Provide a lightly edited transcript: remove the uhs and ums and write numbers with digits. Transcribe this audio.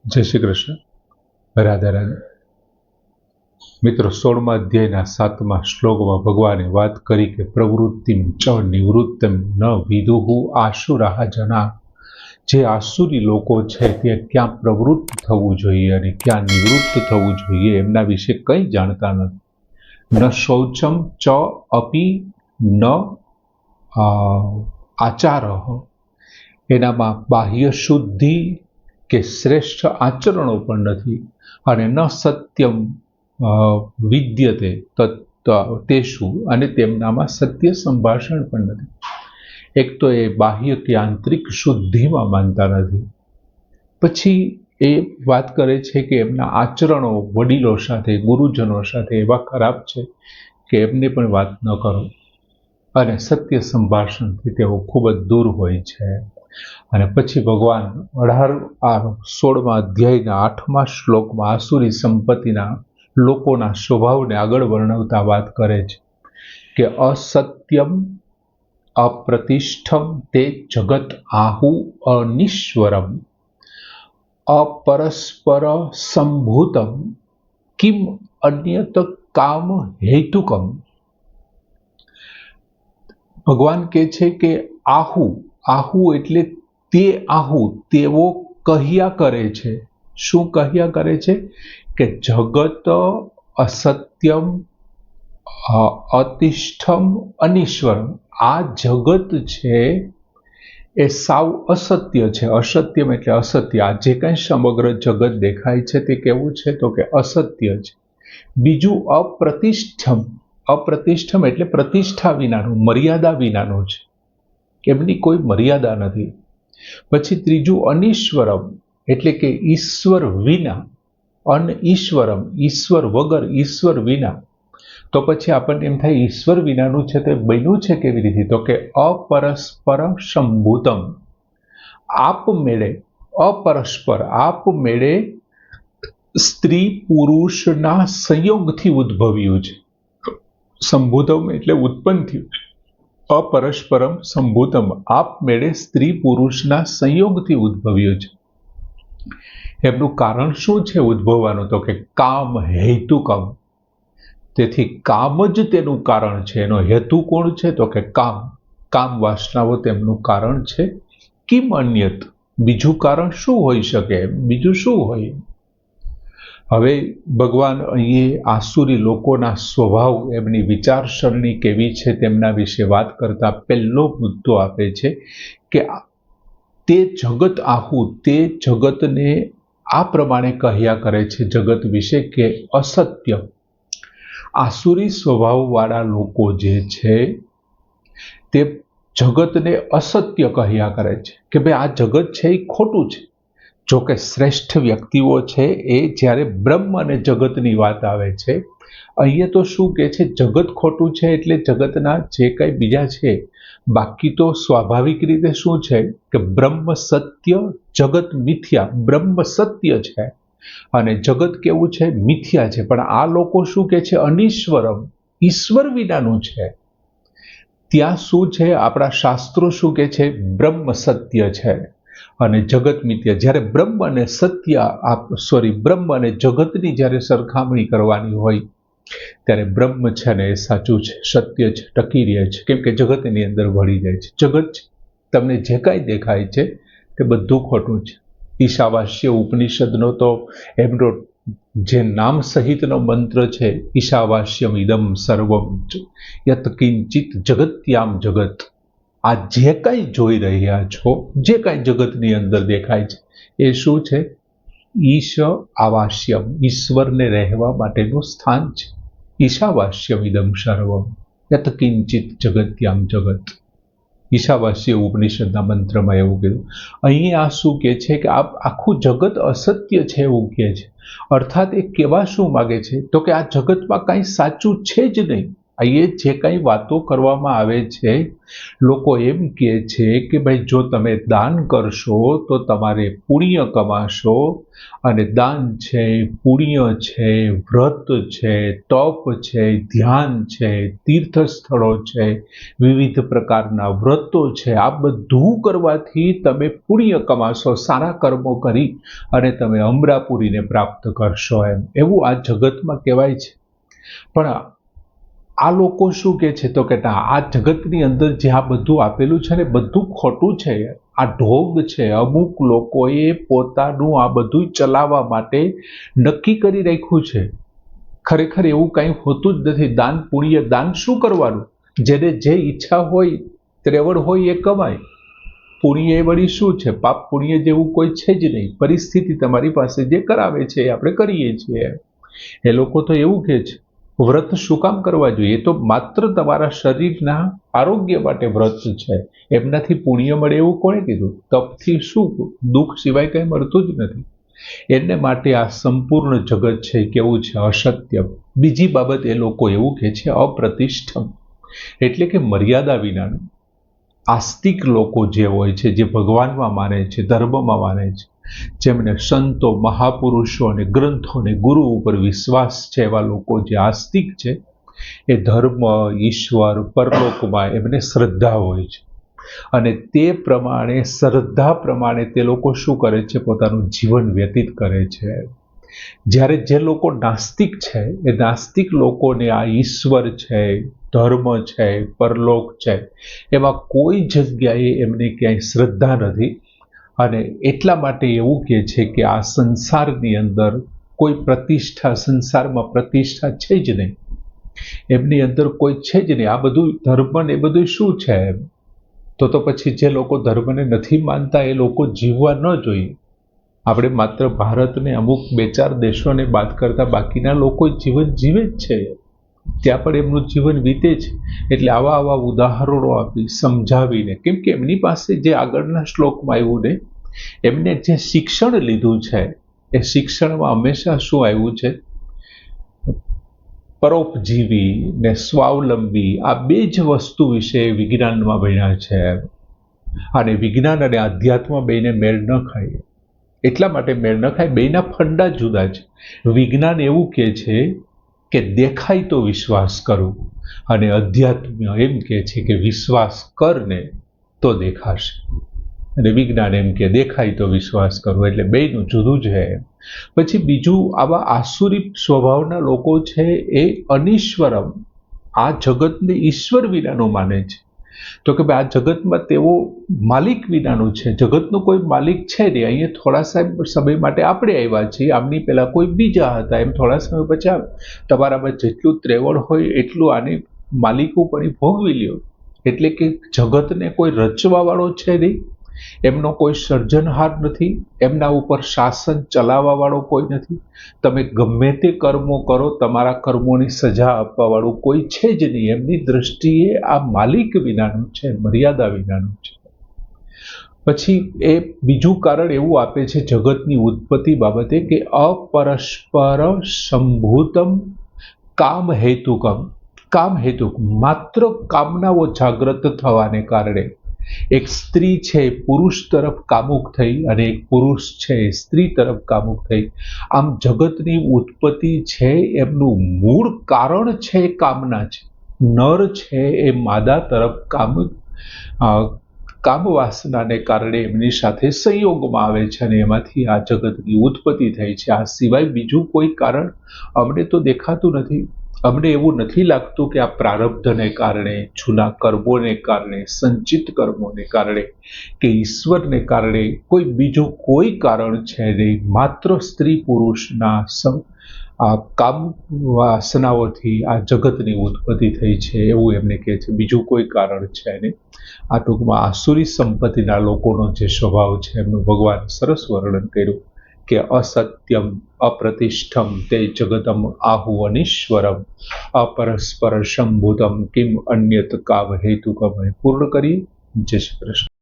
જય શ્રી કૃષ્ણ. રાધે રાધે. મિત્રો, 16મા અધ્યાયના 7મા શ્લોકમાં ભગવાને વાત કરી કે પ્રવૃત્તિમ ચ નિવૃત્તમ ન વિદુહુ આસુરાહ જના. જે આસુરી લોકો છે તે ક્યાં પ્રવૃત્ત થવું જોઈએ અને ક્યાં નિવૃત્ત થવું જોઈએ એમના વિશે કંઈ જાણતા નથી. ન શૌચમ ચ અપી ન આચારઃ. એનામાં બાહ્ય શુદ્ધિ કે શ્રેષ્ઠ આચરણો પણ નથી. અને ન સત્યમ વિદ્યતે તેષુ, અને તેમનામાં સત્ય સંભાષણ પણ નથી. એક તો એ બાહ્ય કે આંતરિક શુદ્ધિમાં માનતા નથી. પછી એ વાત કરે છે કે એમના આચરણો વડીલો સાથે, ગુરુજનો સાથે એવા ખરાબ છે કે એમને પણ વાત ન કરો. અને સત્ય સંભાષણથી તેઓ ખૂબ જ દૂર હોય છે. અને પછી ભગવાન 16મા અધ્યાયના 8મા શ્લોકમાં આસુરી સંપત્તિના લોકોના સ્વભાવને આગળ વર્ણવતા વાત કરે છે કે અસત્યમ અપ્રતિષ્ઠમ તે જગત આહુ અનિશ્વરમ અપરસ્પર સંભૂતમ કિમ અન્યત કામ હેતુકમ. ભગવાન કહે છે કે આહુ એટલે તે આહુ, તેઓ કહ્યા કરે છે. શું કહ્યા કરે છે? કે જગત અસત્યમ અતિષ્ઠમ અનિશ્વરમ. આ જગત છે એ સાવ અસત્ય છે. અસત્યમ એટલે અસત્ય. આ જે કંઈ સમગ્ર જગત દેખાય છે તે કેવું છે? તો કે અસત્ય છે. બીજું અપ્રતિષ્ઠમ એટલે પ્રતિષ્ઠા વિનાનું, મર્યાદા વિનાનું છે. એમની કોઈ મર્યાદા નથી. પછી ત્રીજું અનિશ્વરમ એટલે કે ઈશ્વર વિના. અનઈશ્વરમ, ઈશ્વર વગર, ઈશ્વર વિના. તો પછી આપણને એમ થાય ઈશ્વર વિનાનું છે તો બન્યું છે કેવી રીતે? તો કે અપરસ્પર સંભૂતમ. આપમેળે, અપરસ્પર આપમેળે સ્ત્રી પુરુષના સંયોગથી ઉદ્ભવ્યું છે. સંભૂતમ એટલે ઉત્પન્ન થયું. અપરસ્પરમ સંભૂતમ, આપમેળે સ્ત્રી પુરુષના સંયોગથી ઉદ્ભવ્યું છે. એમનું કારણ શું છે ઉદ્ભવવાનું? તો કે કામ હેતુકમ. તેથી કામ જ તેનું કારણ છે. એનો હેતુ કોણ છે? તો કે કામ વાસનાઓ તેમનું કારણ છે. કિમ અન્યત, બીજું કારણ શું હોઈ શકે? બીજું શું હોય? હવે ભગવાન અહીં આસુરી લોકોના સ્વભાવ, એમની વિચારસરણી કેવી છે તેમના વિશે વાત કરતા પહેલો મુદ્દો આપે છે કે તે જગત આહુ, તે જગતને આ પ્રમાણે કહ્યા કરે છે જગત વિશે કે અસત્ય. આસુરી સ્વભાવવાળા લોકો જે છે તે જગતને અસત્ય કહ્યા કરે છે કે ભાઈ આ જગત છે એ ખોટું છે. જો કે શ્રેષ્ઠ વ્યક્તિઓ છે એ જ્યારે બ્રહ્મ અને જગતની વાત આવે છે, અહીંયા તો શું કહે છે? જગત ખોટું છે એટલે જગતના જે કંઈ બીજા છે, બાકી તો સ્વાભાવિક રીતે શું છે કે બ્રહ્મ સત્ય, જગત મિથ્યા. બ્રહ્મ સત્ય છે અને જગત કેવું છે? મિથ્યા છે. પણ આ લોકો શું કહે છે? અનિશ્વરમ, ઈશ્વર વિનાનું છે. ત્યાં શું છે? આપણા શાસ્ત્રો શું કહે છે? બ્રહ્મ સત્ય છે અને જગત મિથ્યા. જ્યારે બ્રહ્મ અને બ્રહ્મ અને જગતની જ્યારે સરખામણી કરવાની હોય ત્યારે બ્રહ્મ છે ને એ સાચું છે, સત્ય છે, ટકી રહે છે. કેમ કે જગતની અંદર ભળી જાય છે. જગત તમને જે કાંઈ દેખાય છે તે બધું ખોટું છે. ઈશાવાસ્ય ઉપનિષદનો તો એમનો જે નામ સહિતનો મંત્ર છે, ઈશાવાસ્યમ ઇદમ સર્વમ યત કિંચિત જગત્યામ જગત. આ જે કાંઈ જોઈ રહ્યા છો, જે કાંઈ જગતની અંદર દેખાય છે એ શું છે? ઈશ આવાસ્યમ, ઈશ્વરને રહેવા માટેનું સ્થાન છે. ઈશાવાસ્યમ ઇદમ સર્વમ યત કિંચિત જગત્યામ જગત. ઈશાવાસ્ય ઉપનિષદના મંત્રમાં એવું કીધું. અહીં આ શું કહે છે કે આ આખું જગત અસત્ય છે એવું કહે છે. અર્થાત એ કહેવા શું માગે છે? તો કે આ જગતમાં કાંઈ સાચું છે જ નહીં. અહીંયા જે કંઈ વાતો કરવામાં આવે છે, લોકો એમ કહે છે કે ભાઈ જો તમે દાન કરશો તો તમારે પુણ્ય કમાશો, અને દાન છે, પુણ્ય છે, વ્રત છે, તપ છે, ધ્યાન છે, તીર્થ સ્થળો છે, વિવિધ પ્રકારના વ્રતો છે, આ બધું કરવાથી તમે પુણ્ય કમાશો, સારા કર્મો કરી અને તમે અમરાપુરીને પ્રાપ્ત કરશો, એવું આ જગતમાં કહેવાય છે. પણ આ લોકો શું કહે છે તો કે આ જગતની અંદર જે આ બધું આપેલું છે ને બધું ખોટું છે, આ ઢોંગ છે. અમુક લોકોએ પોતાનું આ બધું ચલાવવા માટે નક્કી કરી રાખ્યું છે. ખરેખર એવું કંઈ હોતું જ નથી. દાન પુણ્ય, દાન શું કરવાનું? જેને જે ઈચ્છા હોય, ત્રેવડ હોય એ કમાય. પુણ્ય એ વળી શું છે? પાપ પુણ્ય જેવું કોઈ છે જ નહીં. પરિસ્થિતિ તમારી પાસે જે કરાવે છે એ આપણે કરીએ છીએ. એ લોકો તો એવું કહે છે વ્રત શું કામ કરવા જોઈએ? એ તો માત્ર તમારા શરીરના આરોગ્ય માટે વ્રત છે, એમનાથી પુણ્ય મળે એવું કોણે કીધું? તપથી શું દુઃખ સિવાય કંઈ મળતું જ નથી. એને માટે આ સંપૂર્ણ જગત છે કેવું છે? અસત્ય. બીજી બાબત એ લોકો એવું કહે છે અપ્રતિષ્ઠમ, એટલે કે મર્યાદા વિનાનું. આસ્તિક લોકો જે હોય છે, જે ભગવાનમાં માને છે, ધર્મમાં માને છે, જેમને સંતો, મહાપુરુષો અને ગ્રંથો અને ગુરુ ઉપર વિશ્વાસ છે, એવા લોકો જે આસ્તિક છે, એ ધર્મ, ઈશ્વર, પરલોકમાં એમને શ્રદ્ધા હોય છે, અને તે પ્રમાણે શ્રદ્ધા પ્રમાણે તે લોકો શું કરે છે? પોતાનું જીવન વ્યતીત કરે છે. જ્યારે જે લોકો નાસ્તિક છે, એ નાસ્તિક લોકોને આ ઈશ્વર છે, ધર્મ છે, પરલોક છે, એમાં કોઈ જગ્યાએ એમને ક્યાંય શ્રદ્ધા નથી, અને એટલા માટે એવું કહે છે કે આ સંસારની અંદર કોઈ પ્રતિષ્ઠા, સંસારમાં પ્રતિષ્ઠા છે જ નહીં, એમની અંદર કોઈ છે જ નહીં. આ બધું ધર્મ ને એ બધું શું છે? તો પછી જે લોકો ધર્મને નથી માનતા એ લોકો જીવવા ન જોઈએ. આપણે માત્ર ભારતને અમુક 2-4 દેશોને બાદ કરતા બાકીના લોકો જીવન જીવે જ છે, ત્યાં પણ એમનું જીવન વીતે છે. એટલે આવા ઉદાહરણો આપી સમજાવીને, કેમ કે એમની પાસે જે આગળના શ્લોકમાં આવ્યું ને, એમને જે શિક્ષણ લીધું છે એ શિક્ષણમાં હંમેશા શું આવ્યું છે? પરોપજીવી ને સ્વાવલંબી, આ બે જ વસ્તુ વિશે વિજ્ઞાનમાં ભણ્યા છે. અને વિજ્ઞાન અને અધ્યાત્મ બેને મેળ ન ખાય. એટલા માટે મેળ ન ખાય, બેના ફંડા જુદા છે. વિજ્ઞાન એવું કહે છે કે દેખાય તો વિશ્વાસ કરો, અને અધ્યાત્મ એમ કહે છે કે વિશ્વાસ કરને તો દેખાશે. અને વિજ્ઞાન એમ કે દેખાય તો વિશ્વાસ કરવો. એટલે બેનું જુદું જ છે. પછી બીજું, આવા આસુરી સ્વભાવના લોકો છે એ અનિશ્વરમ, આ જગતને ઈશ્વર વિનાનું માને છે. તો કે ભાઈ આ જગતમાં તેઓ માલિક વિનાનું છે, જગતનો કોઈ માલિક છે નહીં. અહીંયા થોડા સમય માટે આપણે આવ્યા છીએ, આમની પહેલા કોઈ બીજા હતા, એમ થોડા સમય પછી તમારામાં જેટલું ત્રેવડ હોય એટલું આની માલિકો પણ ભોગવી લ્યો. એટલે કે જગતને કોઈ રચવા વાળો છે નહીં, એમનો કોઈ સર્જનહાર નથી, એમના ઉપર શાસન ચલાવવા વાળો કોઈ નથી. તમે ગમે તે કર્મો કરો, તમારા કર્મોની સજા આપવા વાળું કોઈ છે જ નહીં. એમની દ્રષ્ટિએ આ માલિક વિનાનું છે, મર્યાદા વિનાનું છે. પછી એ બીજું કારણ એવું આપે છે જગતની ઉત્પત્તિ બાબતે કે અપરસ્પર સંભૂતમ કામ હેતુકમ. કામ હેતુક, માત્ર કામનાઓ જાગ્રત થવાને કારણે એક સ્ત્રી છે પુરુષ તરફ કામુક થઈ, અને એક પુરુષ છે સ્ત્રી તરફ કામુક થઈ. આમ જગતની ઉત્પત્તિ છે એમનું મૂળ કારણ છે કામના છે. નર છે એ માદા તરફ કામ વાસનાને કારણે એમની સાથે સંયોગમાં આવે છે, અને એમાંથી આ જગતની ઉત્પત્તિ થઈ છે. આ સિવાય બીજું કોઈ કારણ અમને તો દેખાતું નથી. અમને એવું નથી લાગતું કે આ પ્રારબ્ધને કારણે, જૂના કર્મોને કારણે, સંચિત કર્મોને કારણે કે ઈશ્વરને કારણે કોઈ બીજું કોઈ કારણ છે નહીં. માત્ર સ્ત્રી પુરુષના આ કામ વાસનાઓથી આ જગતની ઉત્પત્તિ થઈ છે એવું એમને કહે છે. બીજું કોઈ કારણ છે નહીં. આ ટૂંકમાં આસુરી સંપત્તિના લોકોનો જે સ્વભાવ છે એમનું ભગવાન સરસ વર્ણન કર્યું કે અસત્યમ અપ્રતિષ્ઠમ તે જગતમ આહુ અનીશ્વરમ અપરસ્પર સંભૂતમ કિમ અન્યત કામ હેતુકમ. પૂર્ણ કરીએ. જય શ્રી કૃષ્ણ.